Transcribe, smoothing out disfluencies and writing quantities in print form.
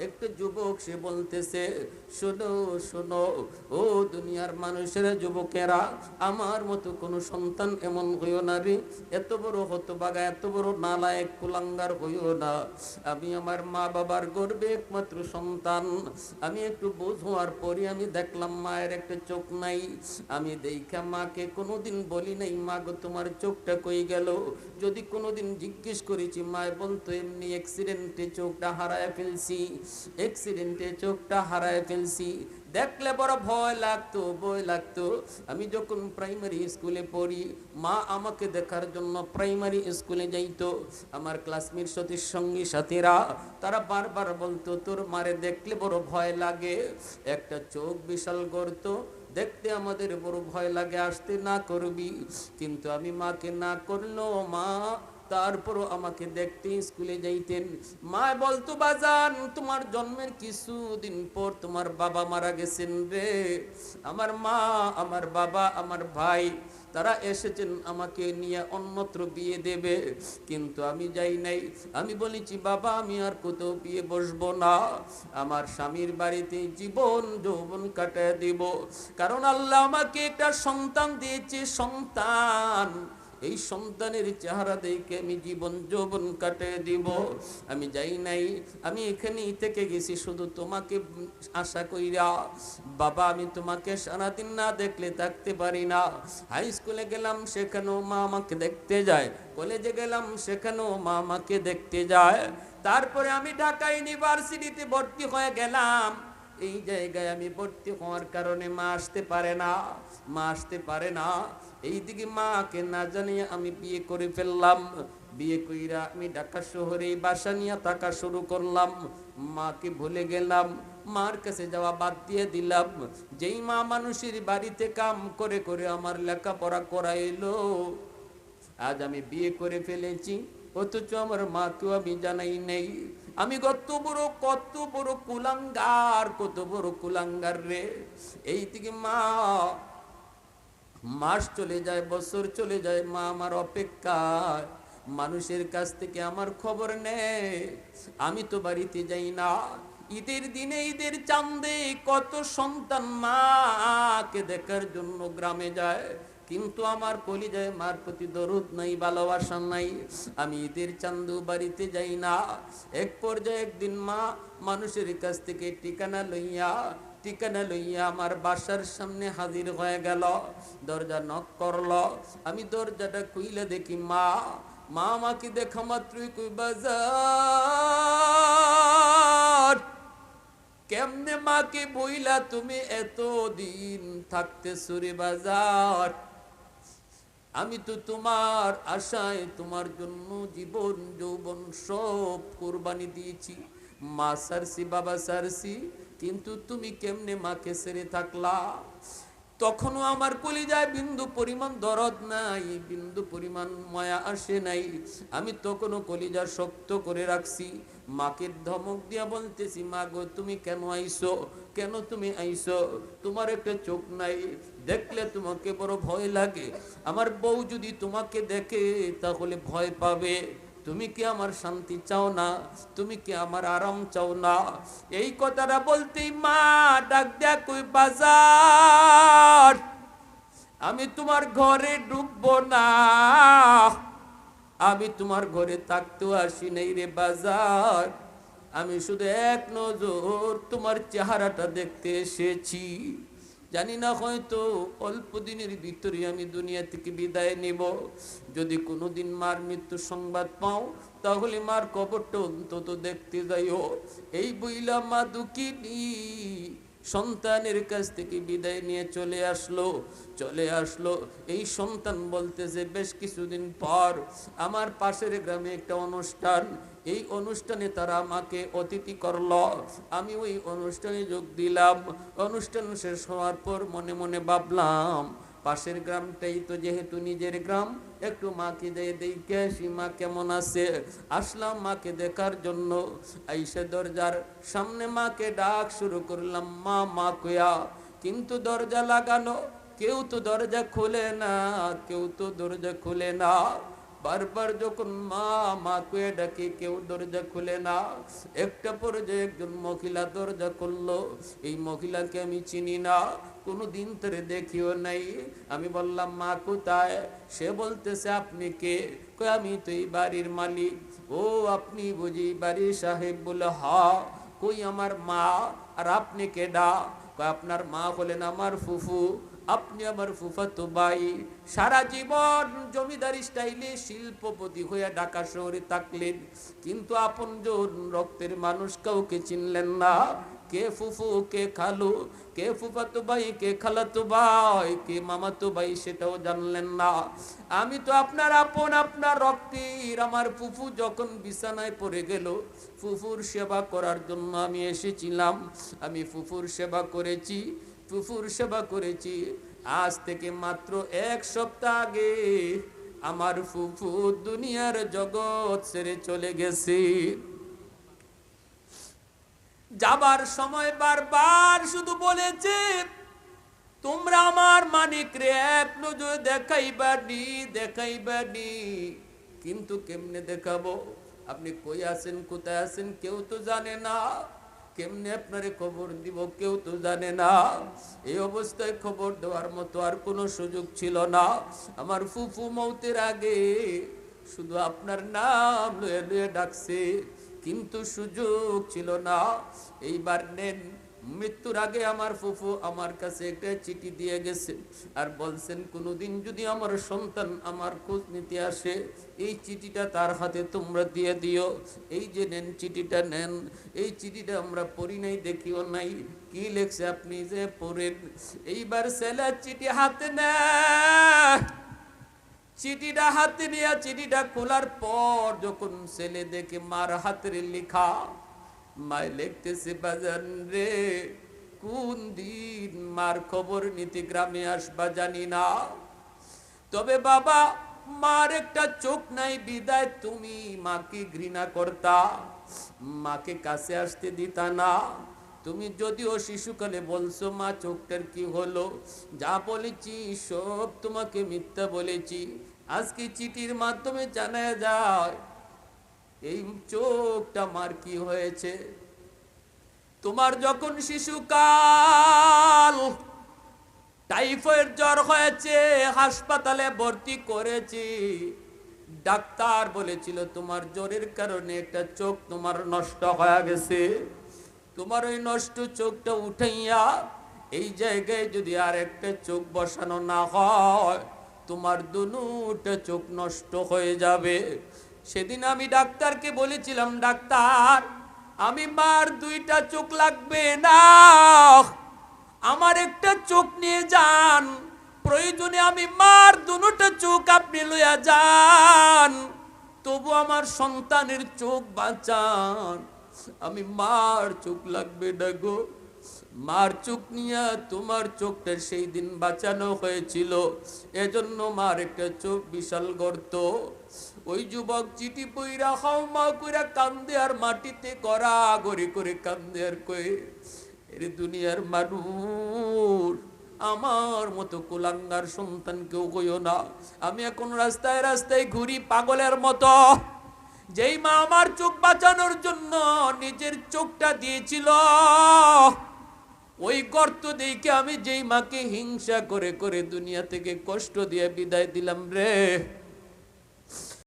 একটা যুবক সে বলতেছে, শোনো শোনো ও দুনিয়ার মানুষের যুবকেরা, আমার মতো কোনো সন্তান এমন হইও না রে, এত বড় হতভাগা, এত বড় নালায়েক কুলাঙ্গার হইও না। আমি আমার মা বাবার গর্বে একমাত্র সন্তান। আমি একটু বোঝ হওয়ার পরে আমি দেখলাম মায়ের একটা চোখ নাই। আমি দেখা মাকে কোনোদিন বলি নাই, মা গো তোমার চোখটা কই গেল। যদি কোনোদিন জিজ্ঞেস করেছি, মায় বলতো এমনি অ্যাক্সিডেন্টে চোখটা হারায় ফেলছি, অ্যাক্সিডেন্টে চোখটা হারায় ফেলছি। দেখলে বড় ভয় লাগতো, ভয় লাগতো। আমি যখন প্রাইমারি স্কুলে পড়ি, মা আমাকে দেখার জন্য প্রাইমারি স্কুলে যাইতো। আমার ক্লাসমেট সঙ্গী সাথীরা তারা বারবার বলতো, তোর মারে দেখলে বড় ভয় লাগে, একটা চোখ বিশাল গর্ত, দেখতে আমাদের বড় ভয় লাগে, আসতে না করবি। কিন্তু আমি মাকে না করলো মা তারপরও আমাকে দেখতে স্কুলে যাইতেন। মা বলতো, বাজান তোমার জন্মের কিছুদিন পর তোমার বাবা মারা গেছেন রে। আমার মা, আমার বাবা, আমার ভাই তারা এসেছেন আমাকে নিয়ে অন্যত্র বিয়ে দেবে, কিন্তু আমি যাই নাই। আমি বলেছি, বাবা আমি আর কোথাও বিয়ে বসবো না, আমার স্বামীর বাড়িতে জীবন যৌবন কাটায় দেব। কারণ আল্লাহ আমাকে একটা সন্তান দিয়েছে, সন্তান, এই সন্তানের চেহারা দেখে আমি জীবন যৌবন কাটিয়ে দিব। আমি যাই নাই, আমি এখানেই থেকে গেছি শুধু তোমাকে আশা কইরা। বাবা আমি তোমাকে সারাদিন না দেখলে থাকতে পারি না। হাই স্কুলে গেলাম, সেখানেও মা আমাকে দেখতে যায়, কলেজে গেলাম, সেখানেও মা আমাকে দেখতে যায়। তারপরে আমি ঢাকা ইউনিভার্সিটিতে ভর্তি হয়ে গেলাম। এই জায়গায় আমি ভর্তি হওয়ার কারণে মা আসতে পারে না, মা আসতে পারে না। এইদিকে মাকে না জানিয়ে আমি বিয়ে করে ফেললাম। বিয়ে কইরা আমি ঢাকা শহরে বাসা নিয়ে থাকা শুরু করলাম। মাকে ভুলে গেলাম, মার কাছে যাওয়া বাদ দিয়ে দিলাম। যেই মা মানুষের বাড়িতে কাম করে করে আমার লেখাপড়া করাইলো, আজ আমি বিয়ে করে ফেলেছি, অথচ আমার মাকেও আমি জানাই নেই। আমি কত বড় কুলাঙ্গার, কত বড় কুলাঙ্গার রে। এই থেকে মাস চলে যায়, বছর চলে যায়, মা আমার অপেক্ষায়, মানুষের কাছ থেকে আমার খবর নেই। আমি তো বাড়িতে যাই না। ঈদের দিনে, ঈদের চাঁদে কত সন্তান মাকে দেখার জন্য গ্রামে যায়, কিন্তু আমার কলিজায় মার প্রতি দরদ নাই, ভালোবাসা নাই। আমি ঈদের চাঁদেও বাড়িতে যাই না। এক পর্যায়ে একদিন মা মানুষের কাছ থেকে ঠিকানা লইয়া আমার বাসার সামনে হাজির হয়ে গেল। দরজা নক করলো, আমি দরজাটা খুইলে দেখি মা। মা আমাকে দেখা মাত্রই কই, বাজার কেমনে মাকে বইলা তুমি এতদিন থাকতেছো রে বাজার? আমি তো তোমার আশায় তোমার জন্য জীবন যৌবন সব কোরবানি দিয়েছি, মা সারসি বাবা সারসি, কিন্তু তুমি কেমনে মাকে ছেড়ে থাকলা? তখনও আমার কলিজায় বিন্দু পরিমাণ দরদ নাই, বিন্দু পরিমাণ মায়া আসে নাই। আমি তখনও কলিজা শক্ত করে রাখছি। মাকে ধমক দিয়া বলতেছি, মা গো তুমি কেন আইছো, কেন তুমি আইছো? তোমার একটা চোখ নাই, দেখলে তোমাকে বড় ভয় লাগে। আমার বউ যদি তোমাকে দেখে তাহলে ভয় পাবে। তুমি কি আমার শান্তি চাও না? তুমি কি আমার আরাম চাও না? এই কথাটা বলতেই মা ডাক দেয়া কই, বাজার আমি তোমার ঘরে ঢুকবো না, আমি তোমার ঘরে থাকতেও আসি নাই রে বাজার, আমি শুধু এক নজর তোমার চেহারাটা দেখতে এসেছি। জানি না হয়তো অল্প দিনের ভিতরে আমি দুনিয়া থেকে বিদায় নেব। যদি কোনোদিন মার মৃত্যু সংবাদ পাও তাহলে মার কবরটা অন্তত দেখতে যাইও। এই বইলা মা দুঃখিনী সন্তানের কাছ থেকে বিদায় নিয়ে চলে আসলো। এই সন্তান বলতেছে, বেশ কিছুদিন পর আমার পাশের গ্রামে একটা অনুষ্ঠান, এই অনুষ্ঠানে তারা আমাকে অতিথি করলো। আমি ওই অনুষ্ঠানে যোগ দিলাম। অনুষ্ঠান শেষ হওয়ার পর মনে মনে ভাবলাম, পাশের গ্রামটাই তো যেহেতু নিজের গ্রাম, একটু মাকে দেখে আসি মা কেমন আছে। আসলাম মাকে দেখার জন্য। আইসে দরজার সামনে মাকে ডাক শুরু করলাম, মা মা কয়া, কিন্তু দরজা লাগানো, কেউ তো দরজা খুলে না, কেউ তো দরজা খুলে না। বারবার যখন মা মা কয়ে ডাকে কেউ দরজা খুলে না। একটা পর্যায়ে একজন মহিলা দরজা খুললো। এই মহিলাকে আমি চিনি না, কোনো দিন ধরে দেখিও নাই। আমি বললাম মা কোথায়? সে বলতেছে আপনি কে? কই আমি তো এই বাড়ির মালিক। ও আপনি বুঝি বাড়ির সাহেব? বলে হ্যাঁ। কই আমার মা? আর আপনি কেডা? কই আপনার মা হলেন আমার ফুফু, আপনি আমার ফুফাতো ভাই। সারা জীবন জমিদার স্টাইলে শিল্পপতি হয়ে ঢাকা শহরে থাকলেন, কিন্তু আপনজন রক্তের মানুষ কাউকে চিনলেন না। কে ফুফু, কে খালু, কে ফুফাতো ভাই, কে খালাতো ভাই, কে মামাতো ভাই সেটাও জানলেন না। আমি তো আপনার আপন, আপনার রক্তের। আমার ফুফু যখন বিছানায় পড়ে গেল, ফুফুর সেবা করার জন্য আমি এসেছিলাম। আমি ফুফুর সেবা করেছি, ফুফুর সেবা করেছি। আজ থেকে মাত্র 1 সপ্তাহ আগে আমার ফুফু দুনিয়ার জগৎ ছেড়ে চলে গেছে। যাবার সময় বারবার শুধু বলেছে, তোমরা আমার মানিক রে এক নজর দেখাইবানি, দেখাইবানি। কিন্তু কেমনে দেখাবো? আপনি কই আছেন, কোথায় আছেন কেউ তো জানে না। কেমনে আপনারে খবর দিব কেউ তো জানে না। এই অবস্থায় খবর দেওয়ার মতো আর কোনো সুযোগ ছিল না। আমার ফুফু মৌতের আগে শুধু আপনার নাম লয়ে লয়ে ডাকছে, কিন্তু সুযোগ ছিল না। এইবার নেন, মৃত্যুর আগে আমার ফুফু আমার কাছে একটা চিঠি দিয়ে গেছে, আর বলছেন কোনোদিন যদি আমার সন্তান আমার খোঁজ নিতে আসে, এই চিঠিটা তার হাতে তোমরা দিয়ে দিও। এই যে নেন চিঠিটা নেন। এই চিঠিটা আমরা পড়ি নাই, দেখিও নাই, কি লেখছে আপনি যে পড়েন। এইবার ছেলের চিঠি হাতে নেয়। চিঠিটা হাতে নিয়ে চিঠিটা খোলার পর যখন ছেলে দেখে মার হাতের লেখা, মায় লিখতেছে বাজান রে, কোন দিন মার খবর নিতে গ্রামে আসবা জানি না, তবে বাবা মার একটা চোখ নাই বিদায় তুমি মাকে ঘৃণা করতা, মাকে কাছে আসতে দিতা না। তুমি যদিও শিশুকালে বলছো মা চোখটার কি হলো, যা বলেছি সব তোমাকে মিথ্যা বলেছি। আজকে চিঠির মাধ্যমে জানা যায় এই চোখটা মার কি হয়েছে। তোমার যখন শিশুকাল টাইফয়েড জ্বর হয়েছে, হাসপাতালে ভর্তি করেছি, ডাক্তার বলেছিল তোমার জ্বরের কারণে একটা চোখ তোমার নষ্ট হয়ে গেছে। তোমার ওই নষ্ট চোখটা উঠাইয়া এই জায়গায় যদি আর একটা চোখ বসানো না হয়, তোমার দুটো চোখ নষ্ট হয়ে যাবে। সেদিন আমি ডাক্তারকে বলেছিলাম, ডাক্তার আমি মার 2টা চোখ লাগবে না, আমার একটা চোখ নিয়ে যান, প্রয়োজনে আমি মার 2টা চোখ আপনি লইয়া যান, তবু আমার সন্তানের চোখ বাঁচান, আমি মার চোখ লাগবে না গো। মার চোখ নিয়ে তোমার চোখটা সেই দিন বাঁচানো হয়েছিল, এজন্য মার একটা চোখ বিশাল গর্ত। ওই যুবক চিঠি পইরা হাওমা কইরা কান্দে আর মাটিতে গড়া গড়ি করে কান্দে আর কয়ে, এর দুনিয়ার মানুষ আমার মতো কুলাঙ্গার সন্তান কেউ কইও না। আমি এখন রাস্তায় রাস্তায় ঘুরি পাগলের মতো। যেই মা আমার চোখ বাঁচানোর জন্য নিজের চোখটা দিয়েছিল, ওই গর্ত দেখে আমি যেই মাকে হিংসা করে করে দুনিয়া থেকে কষ্ট দিয়ে বিদায় দিলাম রে,